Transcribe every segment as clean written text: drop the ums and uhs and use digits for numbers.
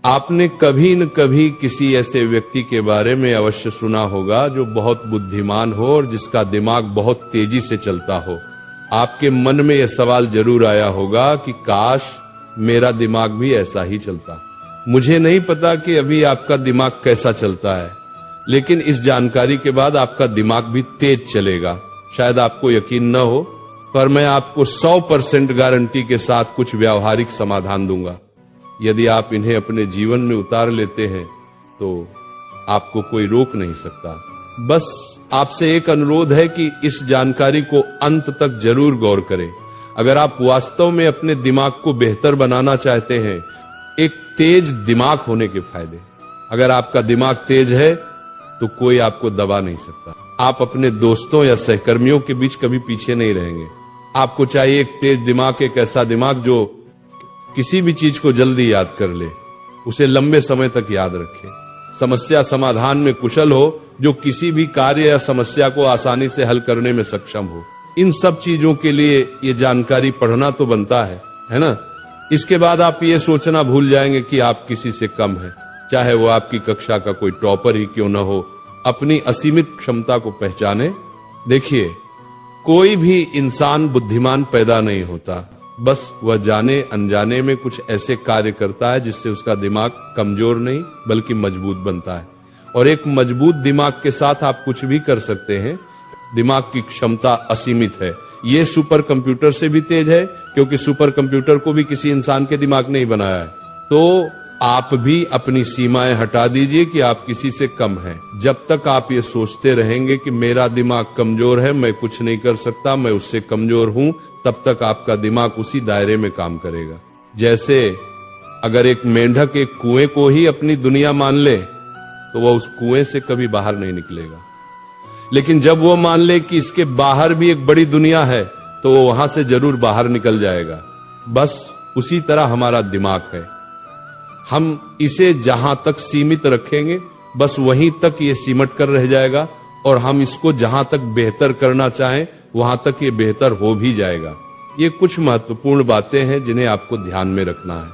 आपने कभी न कभी किसी ऐसे व्यक्ति के बारे में अवश्य सुना होगा जो बहुत बुद्धिमान हो और जिसका दिमाग बहुत तेजी से चलता हो। आपके मन में यह सवाल जरूर आया होगा कि काश मेरा दिमाग भी ऐसा ही चलता। मुझे नहीं पता कि अभी आपका दिमाग कैसा चलता है, लेकिन इस जानकारी के बाद आपका दिमाग भी तेज चलेगा। शायद आपको यकीन न हो, पर मैं आपको 100% गारंटी के साथ कुछ व्यावहारिक समाधान दूंगा। यदि आप इन्हें अपने जीवन में उतार लेते हैं तो आपको कोई रोक नहीं सकता। बस आपसे एक अनुरोध है कि इस जानकारी को अंत तक जरूर गौर करें। अगर आप वास्तव में अपने दिमाग को बेहतर बनाना चाहते हैं, एक तेज दिमाग होने के फायदे। अगर आपका दिमाग तेज है तो कोई आपको दबा नहीं सकता। आप अपने दोस्तों या सहकर्मियों के बीच कभी पीछे नहीं रहेंगे। आपको चाहिए एक तेज दिमाग, एक ऐसा दिमाग जो किसी भी चीज को जल्दी याद कर ले, उसे लंबे समय तक याद रखे, समस्या समाधान में कुशल हो, जो किसी भी कार्य या समस्या को आसानी से हल करने में सक्षम हो। इन सब चीजों के लिए ये जानकारी पढ़ना तो बनता है ना। इसके बाद आप ये सोचना भूल जाएंगे कि आप किसी से कम हैं, चाहे वो आपकी कक्षा का कोई टॉपर ही क्यों न हो। अपनी असीमित क्षमता को पहचाने। देखिए, कोई भी इंसान बुद्धिमान पैदा नहीं होता, बस वह जाने अनजाने में कुछ ऐसे कार्य करता है जिससे उसका दिमाग कमजोर नहीं बल्कि मजबूत बनता है। और एक मजबूत दिमाग के साथ आप कुछ भी कर सकते हैं। दिमाग की क्षमता असीमित है। ये सुपर कंप्यूटर से भी तेज है, क्योंकि सुपर कंप्यूटर को भी किसी इंसान के दिमाग ने ही बनाया है। तो आप भी अपनी सीमाएं हटा दीजिए कि आप किसी से कम हैं। जब तक आप ये सोचते रहेंगे कि मेरा दिमाग कमजोर है, मैं कुछ नहीं कर सकता, मैं उससे कमजोर हूं, तब तक आपका दिमाग उसी दायरे में काम करेगा। जैसे अगर एक मेंढक एक कुएं को ही अपनी दुनिया मान ले तो वह उस कुएं से कभी बाहर नहीं निकलेगा। लेकिन जब वो मान ले कि इसके बाहर भी एक बड़ी दुनिया है तो वो वहां से जरूर बाहर निकल जाएगा। बस उसी तरह हमारा दिमाग है। हम इसे जहां तक सीमित रखेंगे, बस वहीं तक ये सिमट कर रह जाएगा, और हम इसको जहां तक बेहतर करना चाहें वहां तक ये बेहतर हो भी जाएगा। ये कुछ महत्वपूर्ण बातें हैं जिन्हें आपको ध्यान में रखना है।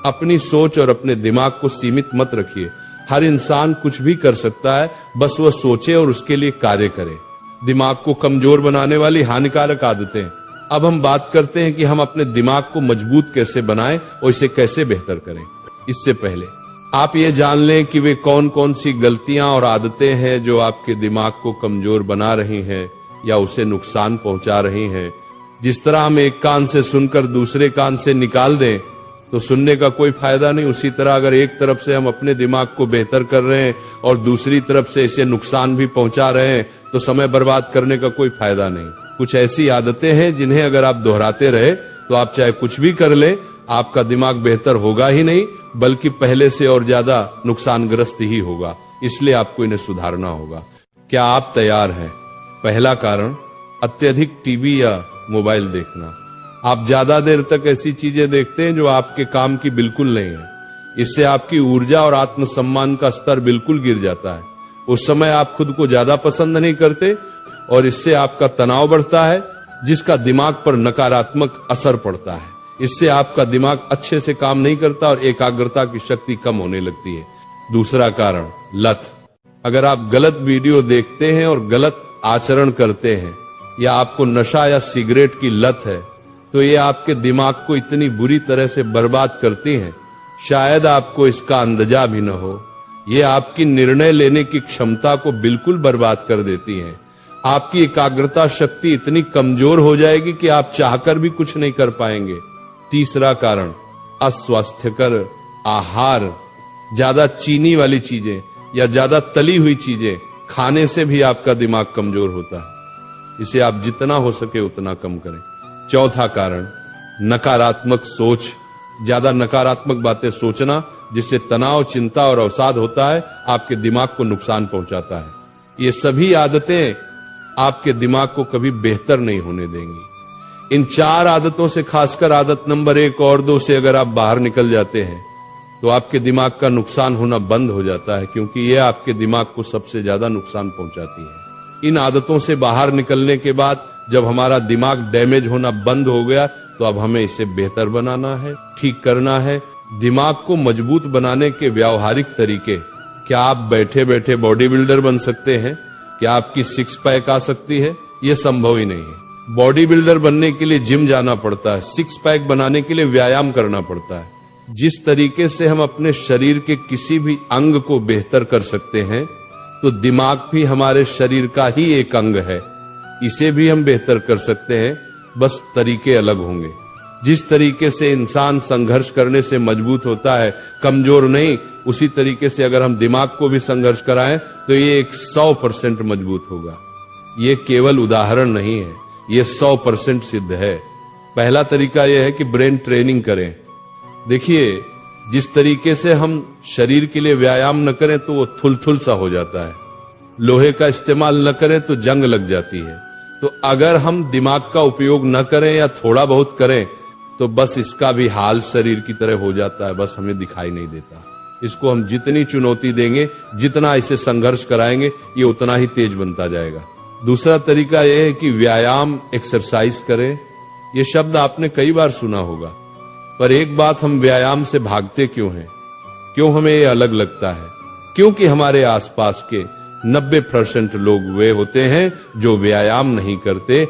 अपनी सोच और अपने दिमाग को सीमित मत रखिए। हर इंसान कुछ भी कर सकता है, बस वह सोचे और उसके लिए कार्य करे। दिमाग को कमजोर बनाने वाली हानिकारक आदतें। अब हम बात करते हैं कि हम अपने दिमाग को मजबूत कैसे बनाएं और इसे कैसे बेहतर करें। इससे पहले आप ये जान लें कि वे कौन कौन सी गलतियां और आदतें हैं जो आपके दिमाग को कमजोर बना रही हैं या उसे नुकसान पहुंचा रही हैं। जिस तरह हम एक कान से सुनकर दूसरे कान से निकाल दें तो सुनने का कोई फायदा नहीं, उसी तरह अगर एक तरफ से हम अपने दिमाग को बेहतर कर रहे हैं और दूसरी तरफ से इसे नुकसान भी पहुंचा रहे हैं तो समय बर्बाद करने का कोई फायदा नहीं। कुछ ऐसी आदतें हैं जिन्हें अगर आप दोहराते रहे तो आप चाहे कुछ भी कर ले, आपका दिमाग बेहतर होगा ही नहीं बल्कि पहले से और ज्यादा नुकसानग्रस्त ही होगा। इसलिए आपको इन्हें सुधारना होगा। क्या आप तैयार हैं? पहला कारण, अत्यधिक टीवी या मोबाइल देखना। आप ज्यादा देर तक ऐसी चीजें देखते हैं जो आपके काम की बिल्कुल नहीं है। इससे आपकी ऊर्जा और आत्मसम्मान का स्तर बिल्कुल गिर जाता है। उस समय आप खुद को ज्यादा पसंद नहीं करते और इससे आपका तनाव बढ़ता है, जिसका दिमाग पर नकारात्मक असर पड़ता है। इससे आपका दिमाग अच्छे से काम नहीं करता और एकाग्रता की शक्ति कम होने लगती है। दूसरा कारण, लत। अगर आप गलत वीडियो देखते हैं और गलत आचरण करते हैं या आपको नशा या सिगरेट की लत है तो ये आपके दिमाग को इतनी बुरी तरह से बर्बाद करती हैं, शायद आपको इसका अंदाजा भी न हो। ये आपकी निर्णय लेने की क्षमता को बिल्कुल बर्बाद कर देती हैं। आपकी एकाग्रता शक्ति इतनी कमजोर हो जाएगी कि आप चाहकर भी कुछ नहीं कर पाएंगे। तीसरा कारण, अस्वास्थ्यकर आहार। ज्यादा चीनी वाली चीजें या ज्यादा तली हुई चीजें खाने से भी आपका दिमाग कमजोर होता है। इसे आप जितना हो सके उतना कम करें। चौथा कारण, नकारात्मक सोच। ज्यादा नकारात्मक बातें सोचना, जिससे तनाव, चिंता और अवसाद होता है, आपके दिमाग को नुकसान पहुंचाता है। ये सभी आदतें आपके दिमाग को कभी बेहतर नहीं होने देंगी। इन 4 आदतों से, खासकर आदत नंबर 1 और 2 से अगर आप बाहर निकल जाते हैं तो आपके दिमाग का नुकसान होना बंद हो जाता है, क्योंकि यह आपके दिमाग को सबसे ज्यादा नुकसान पहुंचाती है। इन आदतों से बाहर निकलने के बाद जब हमारा दिमाग डैमेज होना बंद हो गया तो अब हमें इसे बेहतर बनाना है, ठीक करना है, दिमाग को मजबूत बनाने के व्यावहारिक तरीके। क्या आप बैठे बैठे बॉडी बिल्डर बन सकते हैं? क्या आपकी सिक्स पैक आ सकती है? यह संभव ही नहीं है। बॉडी बिल्डर बनने के लिए जिम जाना पड़ता है, सिक्स पैक बनाने के लिए व्यायाम करना पड़ता है। जिस तरीके से हम अपने शरीर के किसी भी अंग को बेहतर कर सकते हैं, तो दिमाग भी हमारे शरीर का ही एक अंग है, इसे भी हम बेहतर कर सकते हैं, बस तरीके अलग होंगे। जिस तरीके से इंसान संघर्ष करने से मजबूत होता है, कमजोर नहीं, उसी तरीके से अगर हम दिमाग को भी संघर्ष कराएं तो ये 100% मजबूत होगा। ये केवल उदाहरण नहीं है, ये 100% सिद्ध है। पहला तरीका यह है कि ब्रेन ट्रेनिंग करें। देखिए, जिस तरीके से हम शरीर के लिए व्यायाम न करें तो वो थुलथुल सा हो जाता है, लोहे का इस्तेमाल न करें तो जंग लग जाती है। तो अगर हम दिमाग का उपयोग न करें या थोड़ा बहुत करें तो बस इसका भी हाल शरीर की तरह हो जाता है, बस हमें दिखाई नहीं देता। इसको हम जितनी चुनौती देंगे, जितना इसे संघर्ष कराएंगे, ये उतना ही तेज बनता जाएगा। दूसरा तरीका यह है कि व्यायाम, एक्सरसाइज करें। ये शब्द आपने कई बार सुना होगा, पर एक बात, हम व्यायाम से भागते क्यों हैं? क्यों हमें ये अलग लगता है? क्योंकि हमारे आसपास के 90% लोग वे होते हैं जो व्यायाम नहीं करते।